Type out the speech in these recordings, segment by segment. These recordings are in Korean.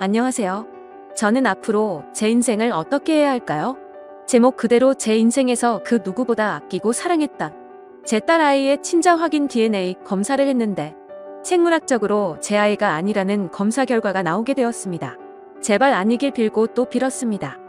안녕하세요. 저는 앞으로 제 인생을 어떻게 해야 할까요? 제목 그대로 제 인생에서 그 누구보다 아끼고 사랑했던 제 딸아이의 친자 확인 DNA 검사를 했는데 생물학적으로 제 아이가 아니라는 검사 결과가 나오게 되었습니다. 제발 아니길 빌고 또 빌었습니다.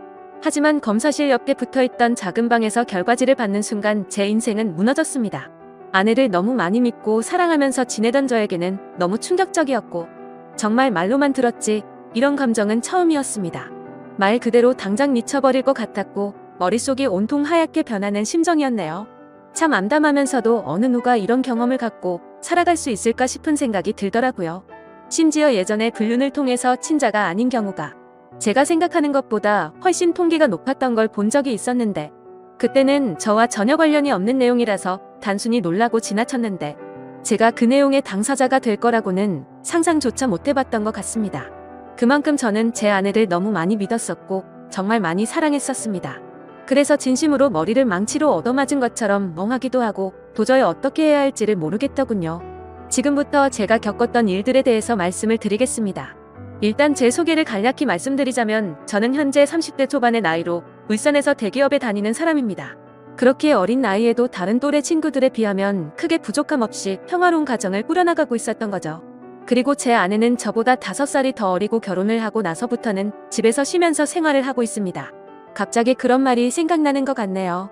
하지만 검사실 옆에 붙어있던 작은 방에서 결과지를 받는 순간 제 인생은 무너졌습니다. 아내를 너무 많이 믿고 사랑하면서 지내던 저에게는 너무 충격적이었고 정말 말로만 들었지 이런 감정은 처음이었습니다. 말 그대로 당장 미쳐버릴 것 같았고 머릿속이 온통 하얗게 변하는 심정이었네요. 참 암담하면서도 어느 누가 이런 경험을 갖고 살아갈 수 있을까 싶은 생각이 들더라고요. 심지어 예전에 불륜을 통해서 친자가 아닌 경우가 제가 생각하는 것보다 훨씬 통계가 높았던 걸 본 적이 있었는데 그때는 저와 전혀 관련이 없는 내용이라서 단순히 놀라고 지나쳤는데 제가 그 내용의 당사자가 될 거라고는 상상조차 못 해봤던 것 같습니다. 그만큼 저는 제 아내를 너무 많이 믿었었고 정말 많이 사랑했었습니다. 그래서 진심으로 머리를 망치로 얻어맞은 것처럼 멍하기도 하고 도저히 어떻게 해야 할지를 모르겠더군요. 지금부터 제가 겪었던 일들에 대해서 말씀을 드리겠습니다. 일단 제 소개를 간략히 말씀드리자면 저는 현재 30대 초반의 나이로 울산에서 대기업에 다니는 사람입니다. 그렇게 어린 나이에도 다른 또래 친구들에 비하면 크게 부족함 없이 평화로운 가정을 꾸려나가고 있었던 거죠. 그리고 제 아내는 저보다 5살이 더 어리고 결혼을 하고 나서부터는 집에서 쉬면서 생활을 하고 있습니다. 갑자기 그런 말이 생각나는 것 같네요.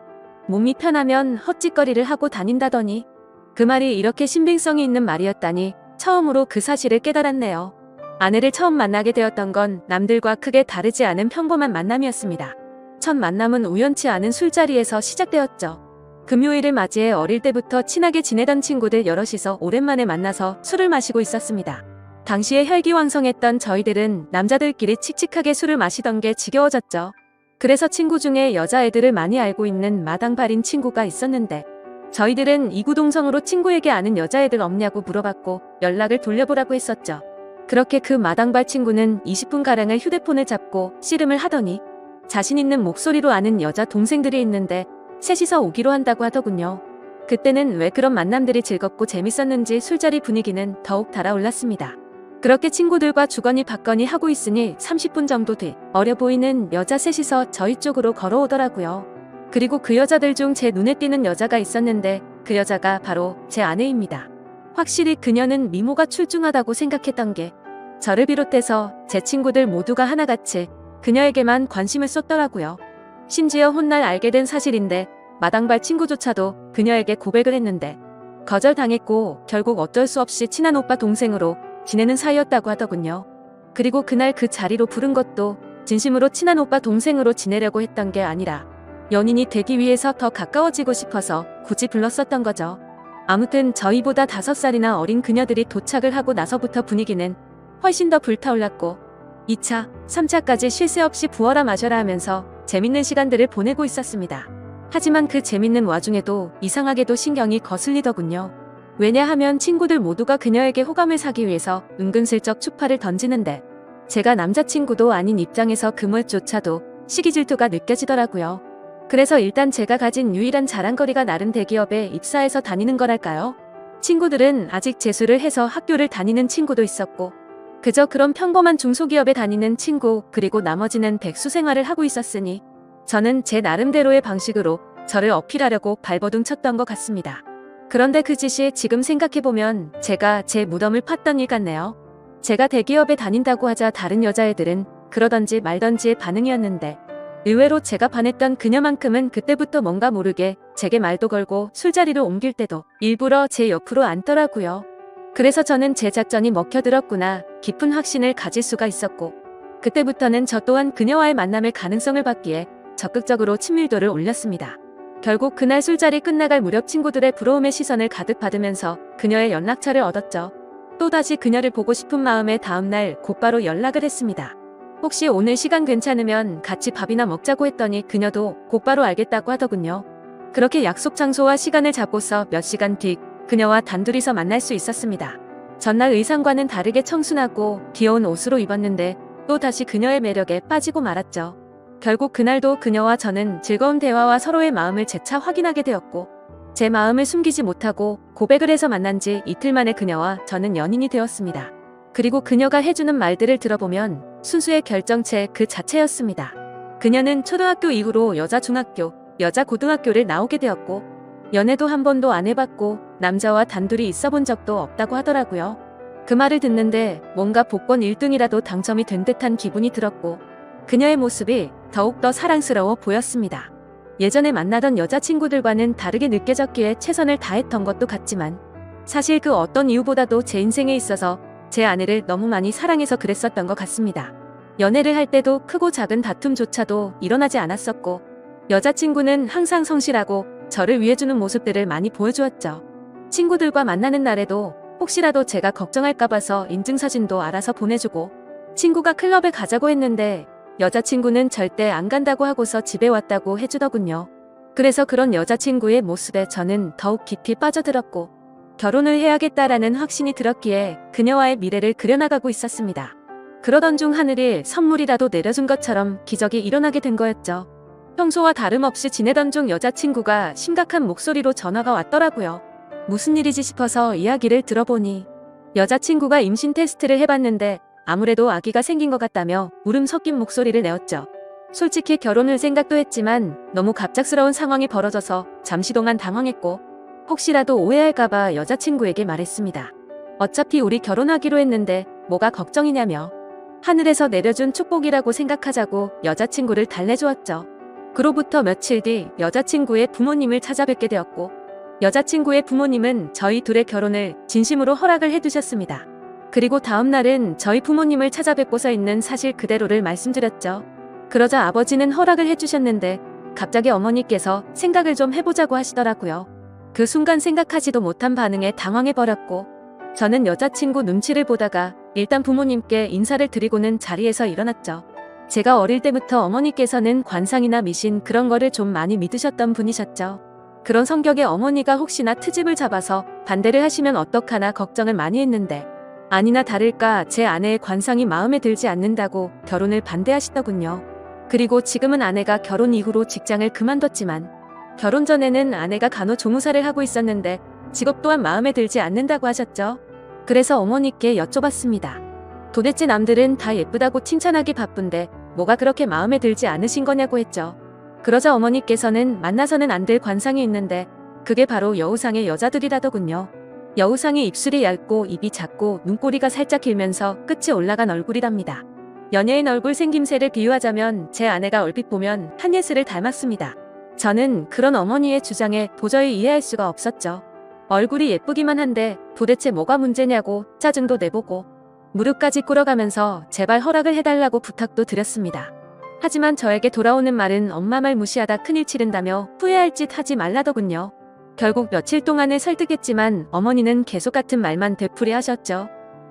몸이 편하면 헛짓거리를 하고 다닌다더니 그 말이 이렇게 신빙성이 있는 말이었다니 처음으로 그 사실을 깨달았네요. 아내를 처음 만나게 되었던 건 남들과 크게 다르지 않은 평범한 만남이었습니다. 첫 만남은 우연치 않은 술자리에서 시작되었죠. 금요일을 맞이해 어릴 때부터 친하게 지내던 친구들 여럿이서 오랜만에 만나서 술을 마시고 있었습니다. 당시에 혈기왕성했던 저희들은 남자들끼리 칙칙하게 술을 마시던 게 지겨워졌죠. 그래서 친구 중에 여자애들을 많이 알고 있는 마당발인 친구가 있었는데 저희들은 이구동성으로 친구에게 아는 여자애들 없냐고 물어봤고 연락을 돌려보라고 했었죠. 그렇게 그 마당발 친구는 20분가량을 휴대폰을 잡고 씨름을 하더니 자신 있는 목소리로 아는 여자 동생들이 있는데 셋이서 오기로 한다고 하더군요. 그때는 왜 그런 만남들이 즐겁고 재밌었는지 술자리 분위기는 더욱 달아올랐습니다. 그렇게 친구들과 주거니 받거니 하고 있으니 30분 정도 뒤 어려 보이는 여자 셋이서 저희 쪽으로 걸어오더라고요. 그리고 그 여자들 중 제 눈에 띄는 여자가 있었는데 그 여자가 바로 제 아내입니다. 확실히 그녀는 미모가 출중하다고 생각했던 게 저를 비롯해서 제 친구들 모두가 하나같이 그녀에게만 관심을 쏟더라고요. 심지어 훗날 알게 된 사실인데 마당발 친구조차도 그녀에게 고백을 했는데 거절당했고 결국 어쩔 수 없이 친한 오빠 동생으로 지내는 사이였다고 하더군요. 그리고 그날 그 자리로 부른 것도 진심으로 친한 오빠 동생으로 지내려고 했던 게 아니라 연인이 되기 위해서 더 가까워지고 싶어서 굳이 불렀었던 거죠. 아무튼 저희보다 5살이나 어린 그녀들이 도착을 하고 나서부터 분위기는 훨씬 더 불타올랐고 2차, 3차까지 쉴 새 없이 부어라 마셔라 하면서 재밌는 시간들을 보내고 있었습니다. 하지만 그 재밌는 와중에도 이상하게도 신경이 거슬리더군요. 왜냐하면 친구들 모두가 그녀에게 호감을 사기 위해서 은근슬쩍 추파를 던지는데 제가 남자친구도 아닌 입장에서 그 무엇조차도 시기 질투가 느껴지더라고요. 그래서 일단 제가 가진 유일한 자랑거리가 나름 대기업에 입사해서 다니는 거랄까요? 친구들은 아직 재수를 해서 학교를 다니는 친구도 있었고 그저 그런 평범한 중소기업에 다니는 친구 그리고 나머지는 백수 생활을 하고 있었으니 저는 제 나름대로의 방식으로 저를 어필하려고 발버둥 쳤던 것 같습니다. 그런데 그 짓이 지금 생각해보면 제가 제 무덤을 팠던 일 같네요. 제가 대기업에 다닌다고 하자 다른 여자애들은 그러던지 말던지의 반응이었는데 의외로 제가 반했던 그녀만큼은 그때부터 뭔가 모르게 제게 말도 걸고 술자리로 옮길 때도 일부러 제 옆으로 앉더라고요. 그래서 저는 제 작전이 먹혀들었구나 깊은 확신을 가질 수가 있었고 그때부터는 저 또한 그녀와의 만남의 가능성을 받기에 적극적으로 친밀도를 올렸습니다. 결국 그날 술자리 끝나갈 무렵 친구들의 부러움의 시선을 가득 받으면서 그녀의 연락처를 얻었죠. 또다시 그녀를 보고 싶은 마음에 다음날 곧바로 연락을 했습니다. 혹시 오늘 시간 괜찮으면 같이 밥이나 먹자고 했더니 그녀도 곧바로 알겠다고 하더군요. 그렇게 약속 장소와 시간을 잡고서 몇 시간 뒤 그녀와 단둘이서 만날 수 있었습니다. 전날 의상과는 다르게 청순하고 귀여운 옷으로 입었는데 또다시 그녀의 매력에 빠지고 말았죠. 결국 그날도 그녀와 저는 즐거운 대화와 서로의 마음을 재차 확인하게 되었고 제 마음을 숨기지 못하고 고백을 해서 만난 지 이틀 만에 그녀와 저는 연인이 되었습니다. 그리고 그녀가 해주는 말들을 들어보면 순수의 결정체 그 자체였습니다. 그녀는 초등학교 이후로 여자 중학교, 여자 고등학교를 나오게 되었고 연애도 한 번도 안 해봤고 남자와 단둘이 있어본 적도 없다고 하더라고요. 그 말을 듣는데 뭔가 복권 1등이라도 당첨이 된 듯한 기분이 들었고 그녀의 모습이 더욱더 사랑스러워 보였습니다. 예전에 만나던 여자친구들과는 다르게 느껴졌기에 최선을 다했던 것도 같지만 사실 그 어떤 이유보다도 제 인생에 있어서 제 아내를 너무 많이 사랑해서 그랬었던 것 같습니다. 연애를 할 때도 크고 작은 다툼조차도 일어나지 않았었고 여자친구는 항상 성실하고 저를 위해주는 모습들을 많이 보여주었죠. 친구들과 만나는 날에도 혹시라도 제가 걱정할까 봐서 인증사진도 알아서 보내주고 친구가 클럽에 가자고 했는데 여자친구는 절대 안 간다고 하고서 집에 왔다고 해주더군요. 그래서 그런 여자친구의 모습에 저는 더욱 깊이 빠져들었고 결혼을 해야겠다라는 확신이 들었기에 그녀와의 미래를 그려나가고 있었습니다. 그러던 중 하늘이 선물이라도 내려준 것처럼 기적이 일어나게 된 거였죠. 평소와 다름없이 지내던 중 여자친구가 심각한 목소리로 전화가 왔더라고요. 무슨 일이지 싶어서 이야기를 들어보니 여자친구가 임신 테스트를 해봤는데 아무래도 아기가 생긴 것 같다며 울음 섞인 목소리를 내었죠. 솔직히 결혼을 생각도 했지만 너무 갑작스러운 상황이 벌어져서 잠시 동안 당황했고 혹시라도 오해할까봐 여자친구에게 말했습니다. 어차피 우리 결혼하기로 했는데 뭐가 걱정이냐며 하늘에서 내려준 축복이라고 생각하자고 여자친구를 달래주었죠. 그로부터 며칠 뒤 여자친구의 부모님을 찾아뵙게 되었고 여자친구의 부모님은 저희 둘의 결혼을 진심으로 허락을 해두셨습니다. 그리고 다음 날은 저희 부모님을 찾아뵙고서 있는 사실 그대로를 말씀드렸죠. 그러자 아버지는 허락을 해주셨는데 갑자기 어머니께서 생각을 좀 해보자고 하시더라고요. 그 순간 생각하지도 못한 반응에 당황해버렸고 저는 여자친구 눈치를 보다가 일단 부모님께 인사를 드리고는 자리에서 일어났죠. 제가 어릴 때부터 어머니께서는 관상이나 미신 그런 거를 좀 많이 믿으셨던 분이셨죠. 그런 성격의 어머니가 혹시나 트집을 잡아서 반대를 하시면 어떡하나 걱정을 많이 했는데 아니나 다를까 제 아내의 관상이 마음에 들지 않는다고 결혼을 반대하시더군요. 그리고 지금은 아내가 결혼 이후로 직장을 그만뒀지만 결혼 전에는 아내가 간호조무사를 하고 있었는데 직업 또한 마음에 들지 않는다고 하셨죠. 그래서 어머니께 여쭤봤습니다. 도대체 남들은 다 예쁘다고 칭찬하기 바쁜데 뭐가 그렇게 마음에 들지 않으신 거냐고 했죠. 그러자 어머니께서는 만나서는 안 될 관상이 있는데 그게 바로 여우상의 여자들이라더군요. 여우상이 입술이 얇고 입이 작고 눈꼬리가 살짝 길면서 끝이 올라간 얼굴이랍니다. 연예인 얼굴 생김새를 비유하자면 제 아내가 얼핏 보면 한예슬을 닮았습니다. 저는 그런 어머니의 주장에 도저히 이해할 수가 없었죠. 얼굴이 예쁘기만 한데 도대체 뭐가 문제냐고 짜증도 내보고 무릎까지 꿇어가면서 제발 허락을 해달라고 부탁도 드렸습니다. 하지만 저에게 돌아오는 말은 엄마 말 무시하다 큰일 치른다며 후회할 짓 하지 말라더군요. 결국 며칠 동안을 설득했지만 어머니는 계속 같은 말만 되풀이하셨죠.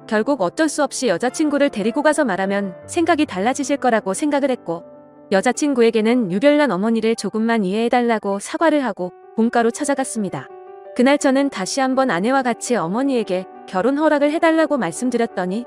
결국 어쩔 수 없이 여자친구를 데리고 가서 말하면 생각이 달라지실 거라고 생각을 했고 여자친구에게는 유별난 어머니를 조금만 이해해달라고 사과를 하고 본가로 찾아갔습니다. 그날 저는 다시 한번 아내와 같이 어머니에게 결혼 허락을 해달라고 말씀드렸더니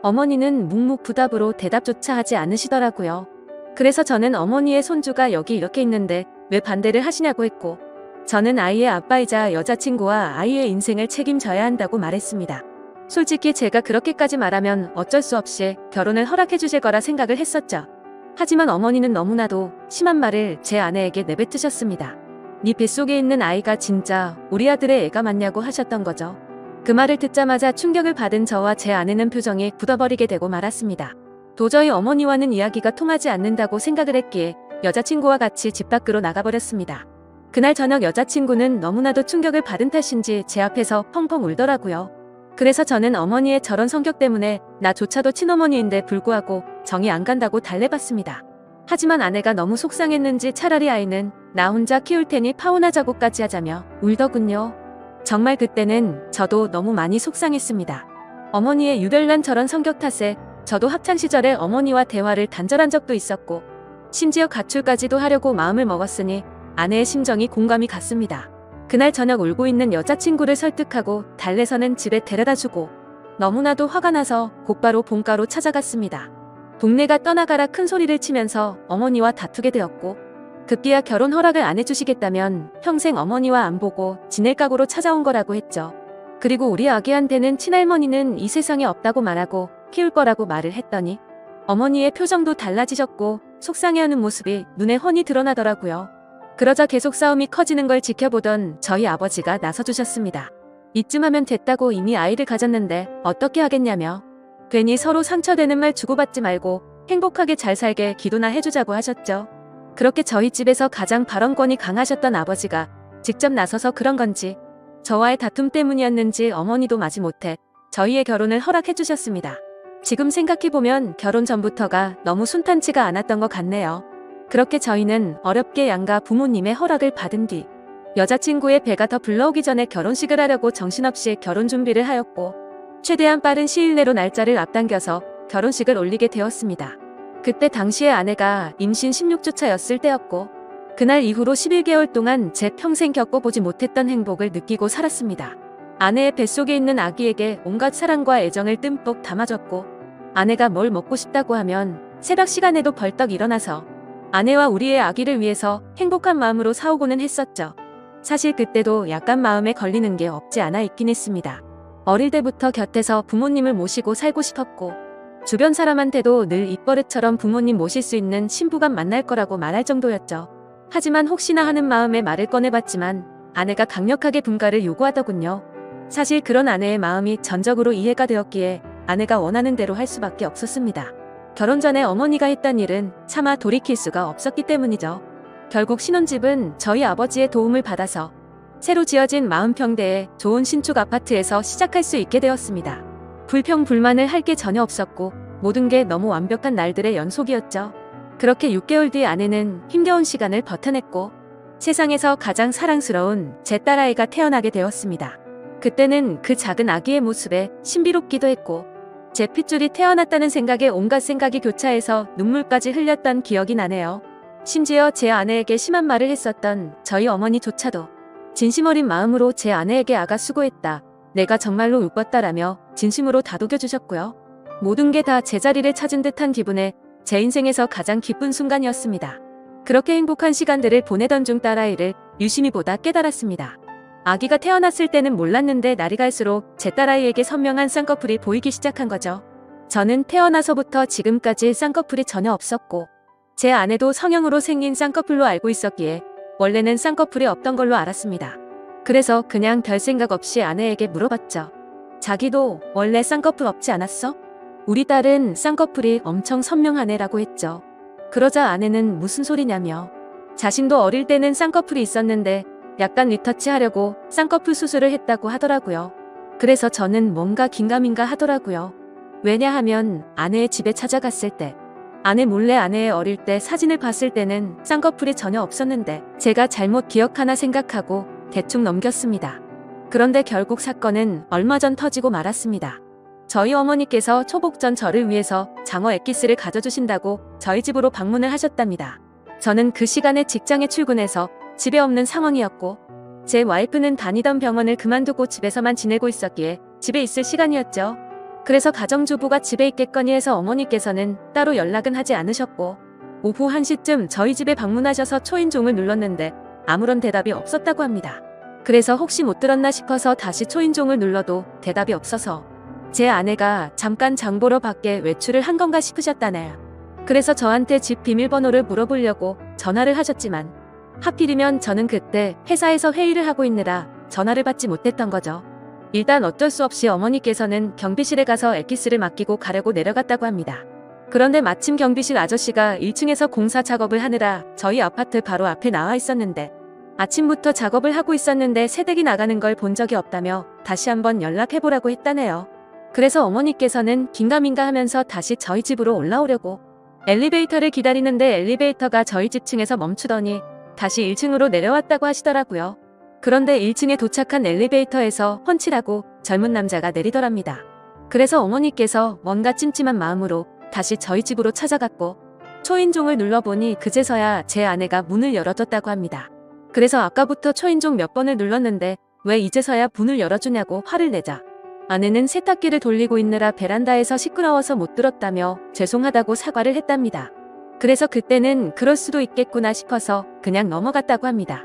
어머니는 묵묵부답으로 대답조차 하지 않으시더라고요. 그래서 저는 어머니의 손주가 여기 이렇게 있는데 왜 반대를 하시냐고 했고 저는 아이의 아빠이자 여자친구와 아이의 인생을 책임져야 한다고 말했습니다. 솔직히 제가 그렇게까지 말하면 어쩔 수 없이 결혼을 허락해 주실 거라 생각을 했었죠. 하지만 어머니는 너무나도 심한 말을 제 아내에게 내뱉으셨습니다. 네 뱃속에 있는 아이가 진짜 우리 아들의 애가 맞냐고 하셨던 거죠. 그 말을 듣자마자 충격을 받은 저와 제 아내는 표정이 굳어버리게 되고 말았습니다. 도저히 어머니와는 이야기가 통하지 않는다고 생각을 했기에 여자친구와 같이 집 밖으로 나가버렸습니다. 그날 저녁 여자친구는 너무나도 충격을 받은 탓인지 제 앞에서 펑펑 울더라고요. 그래서 저는 어머니의 저런 성격 때문에 나조차도 친어머니인데 불구하고 정이 안 간다고 달래봤습니다. 하지만 아내가 너무 속상했는지 차라리 아이는 나 혼자 키울 테니 파혼하자고까지 하자며 울더군요. 정말 그때는 저도 너무 많이 속상했습니다. 어머니의 유별난 저런 성격 탓에 저도 학창시절에 어머니와 대화를 단절한 적도 있었고 심지어 가출까지도 하려고 마음을 먹었으니 아내의 심정이 공감이 갔습니다. 그날 저녁 울고 있는 여자친구를 설득하고 달래서는 집에 데려다주고 너무나도 화가 나서 곧바로 본가로 찾아갔습니다. 동네가 떠나가라 큰 소리를 치면서 어머니와 다투게 되었고 급기야 결혼 허락을 안 해주시겠다면 평생 어머니와 안 보고 지낼 각오로 찾아온 거라고 했죠. 그리고 우리 아기한테는 친할머니는 이 세상에 없다고 말하고 키울 거라고 말을 했더니 어머니의 표정도 달라지셨고 속상해하는 모습이 눈에 훤히 드러나더라고요. 그러자 계속 싸움이 커지는 걸 지켜보던 저희 아버지가 나서주셨습니다. 이쯤 하면 됐다고 이미 아이를 가졌는데 어떻게 하겠냐며 괜히 서로 상처되는 말 주고받지 말고 행복하게 잘 살게 기도나 해주자고 하셨죠. 그렇게 저희 집에서 가장 발언권이 강하셨던 아버지가 직접 나서서 그런 건지 저와의 다툼 때문이었는지 어머니도 마지못해 저희의 결혼을 허락해 주셨습니다. 지금 생각해보면 결혼 전부터가 너무 순탄치가 않았던 것 같네요. 그렇게 저희는 어렵게 양가 부모님의 허락을 받은 뒤 여자친구의 배가 더 불러오기 전에 결혼식을 하려고 정신없이 결혼 준비를 하였고 최대한 빠른 시일 내로 날짜를 앞당겨서 결혼식을 올리게 되었습니다. 그때 당시에 아내가 임신 16주차였을 때였고 그날 이후로 11개월 동안 제 평생 겪어보지 못했던 행복을 느끼고 살았습니다. 아내의 뱃속에 있는 아기에게 온갖 사랑과 애정을 듬뿍 담아줬고 아내가 뭘 먹고 싶다고 하면 새벽 시간에도 벌떡 일어나서 아내와 우리의 아기를 위해서 행복한 마음으로 사오고는 했었죠. 사실 그때도 약간 마음에 걸리는 게 없지 않아 있긴 했습니다. 어릴 때부터 곁에서 부모님을 모시고 살고 싶었고 주변 사람한테도 늘 입버릇처럼 부모님 모실 수 있는 신부감 만날 거라고 말할 정도였죠. 하지만 혹시나 하는 마음에 말을 꺼내봤지만 아내가 강력하게 분가를 요구하더군요. 사실 그런 아내의 마음이 전적으로 이해가 되었기에 아내가 원하는 대로 할 수밖에 없었습니다. 결혼 전에 어머니가 했던 일은 차마 돌이킬 수가 없었기 때문이죠. 결국 신혼집은 저희 아버지의 도움을 받아서 새로 지어진 40평대의 좋은 신축 아파트에서 시작할 수 있게 되었습니다. 불평불만을 할 게 전혀 없었고 모든 게 너무 완벽한 날들의 연속이었죠. 그렇게 6개월 뒤 아내는 힘겨운 시간을 버텨냈고 세상에서 가장 사랑스러운 제 딸아이가 태어나게 되었습니다. 그때는 그 작은 아기의 모습에 신비롭기도 했고 제 핏줄이 태어났다는 생각에 온갖 생각이 교차해서 눈물까지 흘렸던 기억이 나네요. 심지어 제 아내에게 심한 말을 했었던 저희 어머니조차도 진심 어린 마음으로 제 아내에게 아가 수고했다. 내가 정말로 웃었다라며 진심으로 다독여 주셨고요. 모든 게 다 제자리를 찾은 듯한 기분에 제 인생에서 가장 기쁜 순간이었습니다. 그렇게 행복한 시간들을 보내던 중 딸아이를 유심히 보다 깨달았습니다. 아기가 태어났을 때는 몰랐는데 날이 갈수록 제 딸아이에게 선명한 쌍꺼풀이 보이기 시작한 거죠. 저는 태어나서부터 지금까지 쌍꺼풀이 전혀 없었고 제 아내도 성형으로 생긴 쌍꺼풀로 알고 있었기에 원래는 쌍꺼풀이 없던 걸로 알았습니다. 그래서 그냥 별 생각 없이 아내에게 물어봤죠. 자기도 원래 쌍꺼풀 없지 않았어? 우리 딸은 쌍꺼풀이 엄청 선명하네라고 했죠. 그러자 아내는 무슨 소리냐며 자신도 어릴 때는 쌍꺼풀이 있었는데 약간 리터치 하려고 쌍꺼풀 수술을 했다고 하더라고요. 그래서 저는 뭔가 긴가민가 하더라고요. 왜냐하면 아내의 집에 찾아갔을 때 아내 몰래 아내의 어릴 때 사진을 봤을 때는 쌍꺼풀이 전혀 없었는데 제가 잘못 기억하나 생각하고 대충 넘겼습니다. 그런데 결국 사건은 얼마 전 터지고 말았습니다. 저희 어머니께서 초복 전 저를 위해서 장어 엑기스를 가져주신다고 저희 집으로 방문을 하셨답니다. 저는 그 시간에 직장에 출근해서 집에 없는 상황이었고 제 와이프는 다니던 병원을 그만두고 집에서만 지내고 있었기에 집에 있을 시간이었죠. 그래서 가정주부가 집에 있겠거니 해서 어머니께서는 따로 연락은 하지 않으셨고 오후 1시쯤 저희 집에 방문하셔서 초인종을 눌렀는데 아무런 대답이 없었다고 합니다. 그래서 혹시 못 들었나 싶어서 다시 초인종을 눌러도 대답이 없어서 제 아내가 잠깐 장 보러 밖에 외출을 한 건가 싶으셨다네요. 그래서 저한테 집 비밀번호를 물어보려고 전화를 하셨지만 하필이면 저는 그때 회사에서 회의를 하고 있느라 전화를 받지 못했던 거죠. 일단 어쩔 수 없이 어머니께서는 경비실에 가서 엑기스를 맡기고 가려고 내려갔다고 합니다. 그런데 마침 경비실 아저씨가 1층에서 공사 작업을 하느라 저희 아파트 바로 앞에 나와 있었는데 아침부터 작업을 하고 있었는데 새댁이 나가는 걸 본 적이 없다며 다시 한번 연락해보라고 했다네요. 그래서 어머니께서는 긴가민가 하면서 다시 저희 집으로 올라오려고 엘리베이터를 기다리는데 엘리베이터가 저희 집 층에서 멈추더니 다시 1층으로 내려왔다고 하시더라고요. 그런데 1층에 도착한 엘리베이터에서 훤칠하고 젊은 남자가 내리더랍니다. 그래서 어머니께서 뭔가 찜찜한 마음으로 다시 저희 집으로 찾아갔고 초인종을 눌러보니 그제서야 제 아내가 문을 열어줬다고 합니다. 그래서 아까부터 초인종 몇 번을 눌렀는데 왜 이제서야 문을 열어주냐고 화를 내자 아내는 세탁기를 돌리고 있느라 베란다에서 시끄러워서 못 들었다며 죄송하다고 사과를 했답니다. 그래서 그때는 그럴 수도 있겠구나 싶어서 그냥 넘어갔다고 합니다.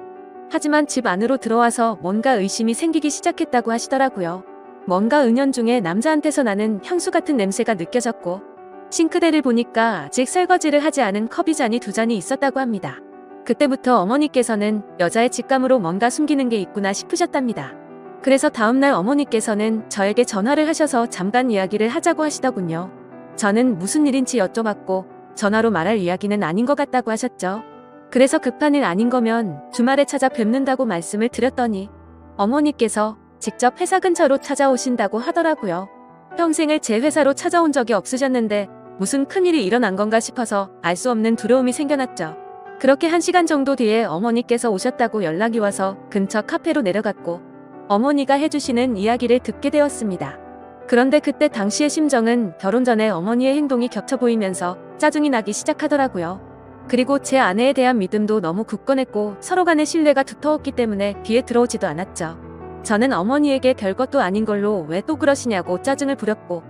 하지만 집 안으로 들어와서 뭔가 의심이 생기기 시작했다고 하시더라고요. 뭔가 은연중에 남자한테서 나는 향수 같은 냄새가 느껴졌고 싱크대를 보니까 아직 설거지를 하지 않은 커피 잔이 2잔이 있었다고 합니다. 그때부터 어머니께서는 여자의 직감으로 뭔가 숨기는 게 있구나 싶으셨답니다. 그래서 다음날 어머니께서는 저에게 전화를 하셔서 잠깐 이야기를 하자고 하시더군요. 저는 무슨 일인지 여쭤봤고 전화로 말할 이야기는 아닌 것 같다고 하셨죠. 그래서 급한 일 아닌 거면 주말에 찾아뵙는다고 말씀을 드렸더니 어머니께서 직접 회사 근처로 찾아오신다고 하더라고요. 평생을 제 회사로 찾아온 적이 없으셨는데 무슨 큰일이 일어난 건가 싶어서 알 수 없는 두려움이 생겨났죠. 그렇게 1시간 정도 뒤에 어머니께서 오셨다고 연락이 와서 근처 카페로 내려갔고 어머니가 해주시는 이야기를 듣게 되었습니다. 그런데 그때 당시의 심정은 결혼 전에 어머니의 행동이 겹쳐 보이면서 짜증이 나기 시작하더라고요. 그리고 제 아내에 대한 믿음도 너무 굳건했고 서로 간의 신뢰가 두터웠기 때문에 귀에 들어오지도 않았죠. 저는 어머니에게 별것도 아닌 걸로 왜 또 그러시냐고 짜증을 부렸고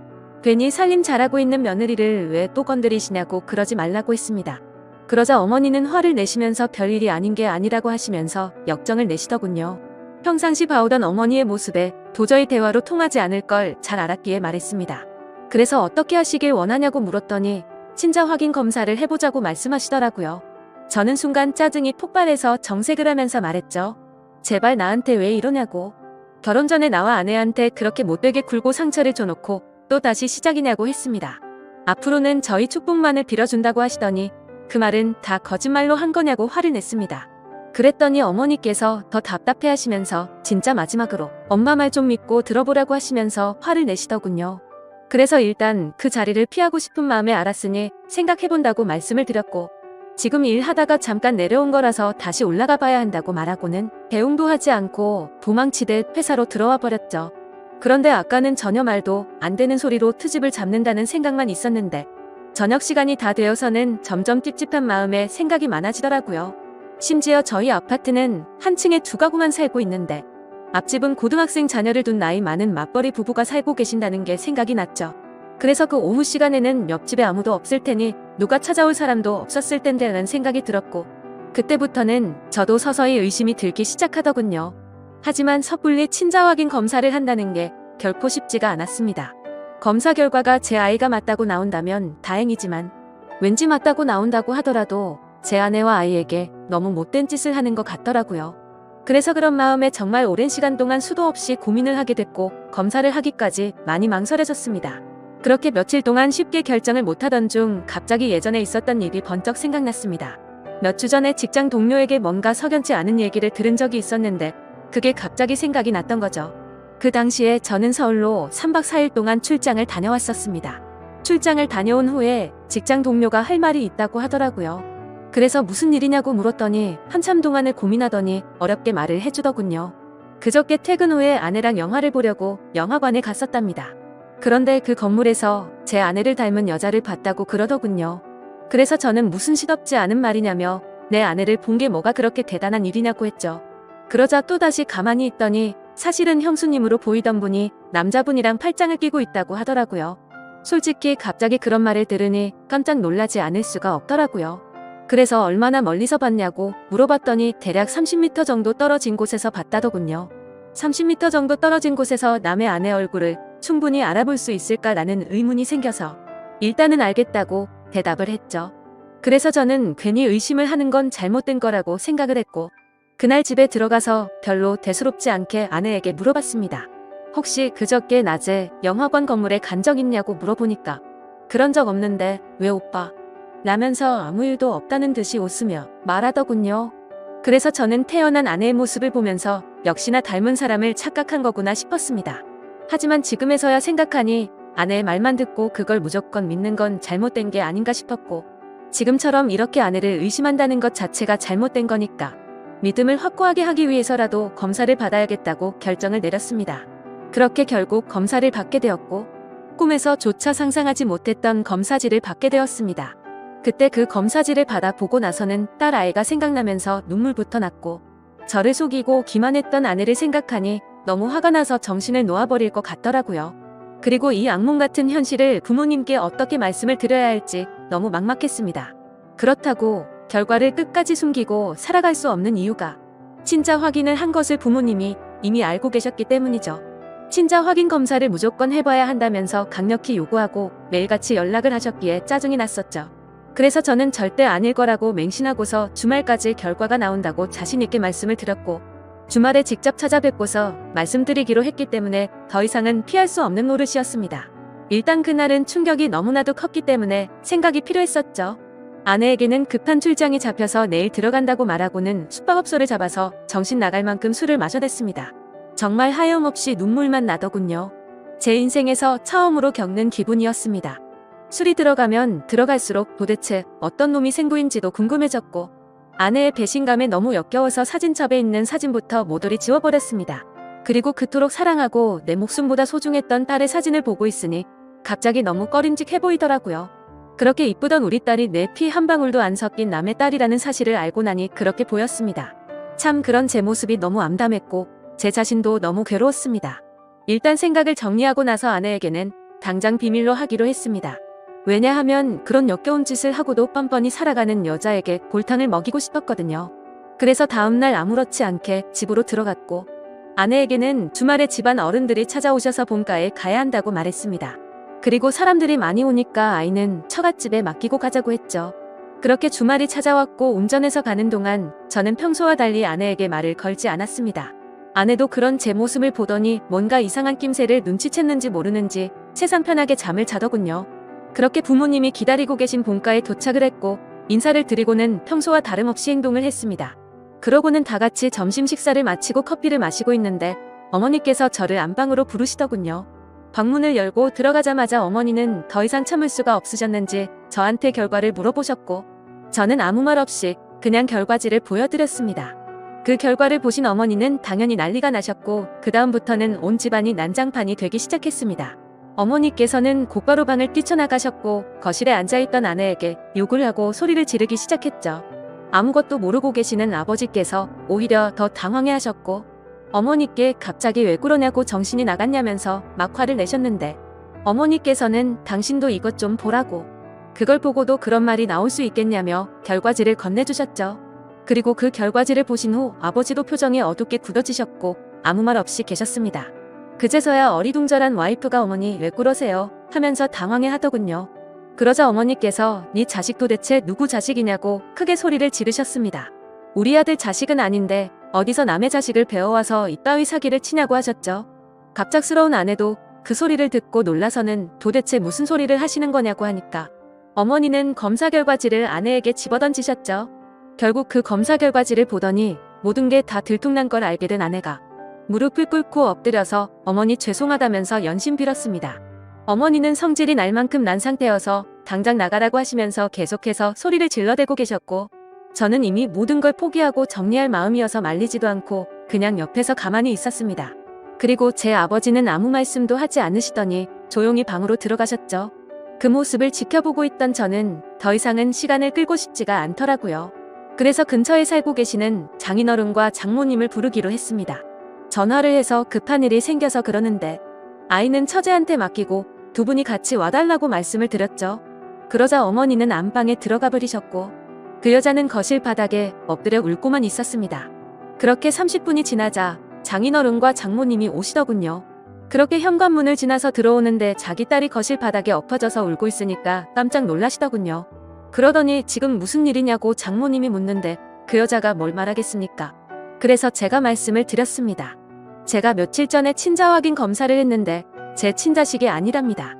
괜히 살림 잘하고 있는 며느리를 왜 또 건드리시냐고 그러지 말라고 했습니다. 그러자 어머니는 화를 내시면서 별일이 아닌 게 아니라고 하시면서 역정을 내시더군요. 평상시 봐오던 어머니의 모습에 도저히 대화로 통하지 않을 걸 잘 알았기에 말했습니다. 그래서 어떻게 하시길 원하냐고 물었더니 친자 확인 검사를 해보자고 말씀하시더라고요. 저는 순간 짜증이 폭발해서 정색을 하면서 말했죠. 제발 나한테 왜 이러냐고. 결혼 전에 나와 아내한테 그렇게 못되게 굴고 상처를 줘놓고 또 다시 시작이냐고 했습니다. 앞으로는 저희 축복만을 빌어준다고 하시더니 그 말은 다 거짓말로 한 거냐고 화를 냈습니다. 그랬더니 어머니께서 더 답답해하시면서 진짜 마지막으로 엄마 말 좀 믿고 들어보라고 하시면서 화를 내시더군요. 그래서 일단 그 자리를 피하고 싶은 마음에 알았으니 생각해본다고 말씀을 드렸고 지금 일하다가 잠깐 내려온 거라서 다시 올라가 봐야 한다고 말하고는 대응도 하지 않고 도망치듯 회사로 들어와 버렸죠. 그런데 아까는 전혀 말도 안 되는 소리로 트집을 잡는다는 생각만 있었는데 저녁 시간이 다 되어서는 점점 찝찝한 마음에 생각이 많아지더라고요. 심지어 저희 아파트는 한 층에 2가구만 살고 있는데 앞집은 고등학생 자녀를 둔 나이 많은 맞벌이 부부가 살고 계신다는 게 생각이 났죠. 그래서 그 오후 시간에는 옆집에 아무도 없을 테니 누가 찾아올 사람도 없었을 텐데 라는 생각이 들었고 그때부터는 저도 서서히 의심이 들기 시작하더군요. 하지만 섣불리 친자 확인 검사를 한다는 게 결코 쉽지가 않았습니다. 검사 결과가 제 아이가 맞다고 나온다면 다행이지만 왠지 맞다고 나온다고 하더라도 제 아내와 아이에게 너무 못된 짓을 하는 것 같더라고요. 그래서 그런 마음에 정말 오랜 시간 동안 수도 없이 고민을 하게 됐고 검사를 하기까지 많이 망설여졌습니다. 그렇게 며칠 동안 쉽게 결정을 못하던 중 갑자기 예전에 있었던 일이 번쩍 생각났습니다. 몇 주 전에 직장 동료에게 뭔가 석연치 않은 얘기를 들은 적이 있었는데 그게 갑자기 생각이 났던 거죠. 그 당시에 저는 서울로 3박 4일 동안 출장을 다녀왔었습니다. 출장을 다녀온 후에 직장 동료가 할 말이 있다고 하더라고요. 그래서 무슨 일이냐고 물었더니 한참 동안을 고민하더니 어렵게 말을 해주더군요. 그저께 퇴근 후에 아내랑 영화를 보려고 영화관에 갔었답니다. 그런데 그 건물에서 제 아내를 닮은 여자를 봤다고 그러더군요. 그래서 저는 무슨 시덥지 않은 말이냐며 내 아내를 본 게 뭐가 그렇게 대단한 일이냐고 했죠. 그러자 또다시 가만히 있더니 사실은 형수님으로 보이던 분이 남자분이랑 팔짱을 끼고 있다고 하더라고요. 솔직히 갑자기 그런 말을 들으니 깜짝 놀라지 않을 수가 없더라고요. 그래서 얼마나 멀리서 봤냐고 물어봤더니 대략 30m 정도 떨어진 곳에서 봤다더군요. 30m 정도 떨어진 곳에서 남의 아내 얼굴을 충분히 알아볼 수 있을까라는 의문이 생겨서 일단은 알겠다고 대답을 했죠. 그래서 저는 괜히 의심을 하는 건 잘못된 거라고 생각을 했고 그날 집에 들어가서 별로 대수롭지 않게 아내에게 물어봤습니다. 혹시 그저께 낮에 영화관 건물에 간 적 있냐고 물어보니까 그런 적 없는데 왜 오빠? 라면서 아무 일도 없다는 듯이 웃으며 말하더군요. 그래서 저는 태어난 아내의 모습을 보면서 역시나 닮은 사람을 착각한 거구나 싶었습니다. 하지만 지금에서야 생각하니 아내의 말만 듣고 그걸 무조건 믿는 건 잘못된 게 아닌가 싶었고 지금처럼 이렇게 아내를 의심한다는 것 자체가 잘못된 거니까 믿음을 확고하게 하기 위해서라도 검사를 받아야겠다고 결정을 내렸습니다. 그렇게 결국 검사를 받게 되었고 꿈에서조차 상상하지 못했던 검사지를 받게 되었습니다. 그때 그 검사지를 받아보고 나서는 딸 아이가 생각나면서 눈물부터 났고 저를 속이고 기만했던 아내를 생각하니 너무 화가 나서 정신을 놓아버릴 것 같더라고요. 그리고 이 악몽 같은 현실을 부모님께 어떻게 말씀을 드려야 할지 너무 막막했습니다. 그렇다고 결과를 끝까지 숨기고 살아갈 수 없는 이유가 친자 확인을 한 것을 부모님이 이미 알고 계셨기 때문이죠. 친자 확인 검사를 무조건 해봐야 한다면서 강력히 요구하고 매일같이 연락을 하셨기에 짜증이 났었죠. 그래서 저는 절대 아닐 거라고 맹신하고서 주말까지 결과가 나온다고 자신있게 말씀을 드렸고, 주말에 직접 찾아뵙고서 말씀드리기로 했기 때문에 더 이상은 피할 수 없는 노릇이었습니다. 일단 그날은 충격이 너무나도 컸기 때문에 생각이 필요했었죠. 아내에게는 급한 출장이 잡혀서 내일 들어간다고 말하고는 숙박업소를 잡아서 정신 나갈 만큼 술을 마셔댔습니다. 정말 하염없이 눈물만 나더군요. 제 인생에서 처음으로 겪는 기분이었습니다. 술이 들어가면 들어갈수록 도대체 어떤 놈이 생부인지도 궁금해졌고, 아내의 배신감에 너무 역겨워서 사진첩에 있는 사진부터 모조리 지워버렸습니다. 그리고 그토록 사랑하고 내 목숨보다 소중했던 딸의 사진을 보고 있으니 갑자기 너무 꺼림직해 보이더라고요. 그렇게 이쁘던 우리 딸이 내 피 한 방울도 안 섞인 남의 딸이라는 사실을 알고 나니 그렇게 보였습니다. 참 그런 제 모습이 너무 암담했고 제 자신도 너무 괴로웠습니다. 일단 생각을 정리하고 나서 아내에게는 당장 비밀로 하기로 했습니다. 왜냐하면 그런 역겨운 짓을 하고도 뻔뻔히 살아가는 여자에게 골탕을 먹이고 싶었거든요. 그래서 다음날 아무렇지 않게 집으로 들어갔고, 아내에게는 주말에 집안 어른들이 찾아오셔서 본가에 가야 한다고 말했습니다. 그리고 사람들이 많이 오니까 아이는 처갓집에 맡기고 가자고 했죠. 그렇게 주말이 찾아왔고 운전해서 가는 동안 저는 평소와 달리 아내에게 말을 걸지 않았습니다. 아내도 그런 제 모습을 보더니 뭔가 이상한 낌새를 눈치챘는지 모르는지 세상 편하게 잠을 자더군요. 그렇게 부모님이 기다리고 계신 본가에 도착을 했고 인사를 드리고는 평소와 다름없이 행동을 했습니다. 그러고는 다 같이 점심 식사를 마치고 커피를 마시고 있는데 어머니께서 저를 안방으로 부르시더군요. 방문을 열고 들어가자마자 어머니는 더 이상 참을 수가 없으셨는지 저한테 결과를 물어보셨고, 저는 아무 말 없이 그냥 결과지를 보여드렸습니다. 그 결과를 보신 어머니는 당연히 난리가 나셨고 그 다음부터는 온 집안이 난장판이 되기 시작했습니다. 어머니께서는 곧바로 방을 뛰쳐나가셨고 거실에 앉아있던 아내에게 욕을 하고 소리를 지르기 시작했죠. 아무것도 모르고 계시는 아버지께서 오히려 더 당황해하셨고, 어머니께 갑자기 왜 그러냐고 정신이 나갔냐면서 막 화를 내셨는데, 어머니께서는 당신도 이것 좀 보라고, 그걸 보고도 그런 말이 나올 수 있겠냐며 결과지를 건네주셨죠. 그리고 그 결과지를 보신 후 아버지도 표정이 어둡게 굳어지셨고 아무 말 없이 계셨습니다. 그제서야 어리둥절한 와이프가 어머니 왜 그러세요? 하면서 당황해 하더군요. 그러자 어머니께서 네 자식 도대체 누구 자식이냐고 크게 소리를 지르셨습니다. 우리 아들 자식은 아닌데 어디서 남의 자식을 배워와서 이따위 사기를 치냐고 하셨죠. 갑작스러운 아내도 그 소리를 듣고 놀라서는 도대체 무슨 소리를 하시는 거냐고 하니까 어머니는 검사 결과지를 아내에게 집어던지셨죠. 결국 그 검사 결과지를 보더니 모든 게 다 들통난 걸 알게 된 아내가 무릎을 꿇고 엎드려서 어머니 죄송하다면서 연신 빌었습니다. 어머니는 성질이 날 만큼 난 상태여서 당장 나가라고 하시면서 계속해서 소리를 질러대고 계셨고, 저는 이미 모든 걸 포기하고 정리할 마음이어서 말리지도 않고 그냥 옆에서 가만히 있었습니다. 그리고 제 아버지는 아무 말씀도 하지 않으시더니 조용히 방으로 들어가셨죠. 그 모습을 지켜보고 있던 저는 더 이상은 시간을 끌고 싶지가 않더라고요. 그래서 근처에 살고 계시는 장인어른과 장모님을 부르기로 했습니다. 전화를 해서 급한 일이 생겨서 그러는데 아이는 처제한테 맡기고 두 분이 같이 와달라고 말씀을 드렸죠. 그러자 어머니는 안방에 들어가 버리셨고 그 여자는 거실 바닥에 엎드려 울고만 있었습니다. 그렇게 30분이 지나자 장인어른과 장모님이 오시더군요. 그렇게 현관문을 지나서 들어오는데 자기 딸이 거실 바닥에 엎어져서 울고 있으니까 깜짝 놀라시더군요. 그러더니 지금 무슨 일이냐고 장모님이 묻는데 그 여자가 뭘 말하겠습니까? 그래서 제가 말씀을 드렸습니다. 제가 며칠 전에 친자 확인 검사를 했는데 제 친자식이 아니랍니다.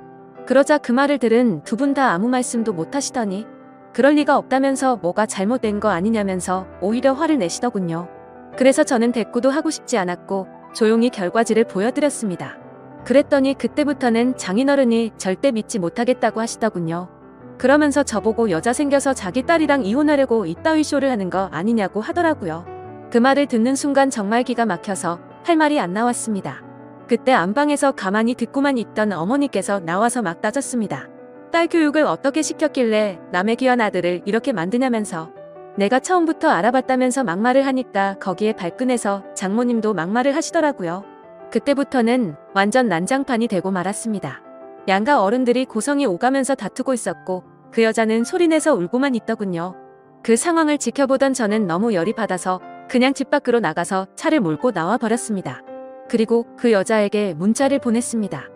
그러자 그 말을 들은 두 분 다 아무 말씀도 못 하시더니 그럴 리가 없다면서 뭐가 잘못된 거 아니냐면서 오히려 화를 내시더군요. 그래서 저는 대꾸도 하고 싶지 않았고 조용히 결과지를 보여드렸습니다. 그랬더니 그때부터는 장인어른이 절대 믿지 못하겠다고 하시더군요. 그러면서 저보고 여자 생겨서 자기 딸이랑 이혼하려고 이따위 쇼를 하는 거 아니냐고 하더라고요. 그 말을 듣는 순간 정말 기가 막혀서 할 말이 안 나왔습니다. 그때 안방에서 가만히 듣고만 있던 어머니께서 나와서 막 따졌습니다. 딸 교육을 어떻게 시켰길래 남의 귀한 아들을 이렇게 만드냐면서, 내가 처음부터 알아봤다면서 막말을 하니까 거기에 발끈해서 장모님도 막말을 하시더라고요. 그때부터는 완전 난장판이 되고 말았습니다. 양가 어른들이 고성이 오가면서 다투고 있었고 그 여자는 소리내서 울고만 있더군요. 그 상황을 지켜보던 저는 너무 열이 받아서 그냥 집 밖으로 나가서 차를 몰고 나와 버렸습니다. 그리고 그 여자에게 문자를 보냈습니다.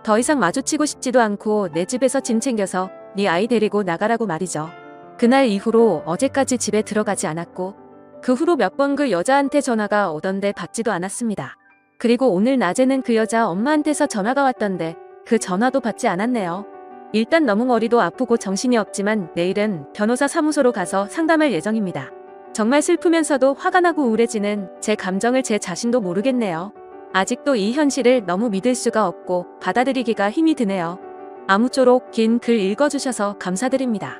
더 이상 마주치고 싶지도 않고 내 집에서 짐 챙겨서 네 아이 데리고 나가라고 말이죠. 그날 이후로 어제까지 집에 들어가지 않았고 그 후로 몇 번 그 여자한테 전화가 오던데 받지도 않았습니다. 그리고 오늘 낮에는 그 여자 엄마한테서 전화가 왔던데 그 전화도 받지 않았네요. 일단 너무 머리도 아프고 정신이 없지만 내일은 변호사 사무소로 가서 상담할 예정입니다. 정말 슬프면서도 화가 나고 우울해지는 제 감정을 제 자신도 모르겠네요. 아직도 이 현실을 너무 믿을 수가 없고 받아들이기가 힘이 드네요. 아무쪼록 긴 글 읽어주셔서 감사드립니다.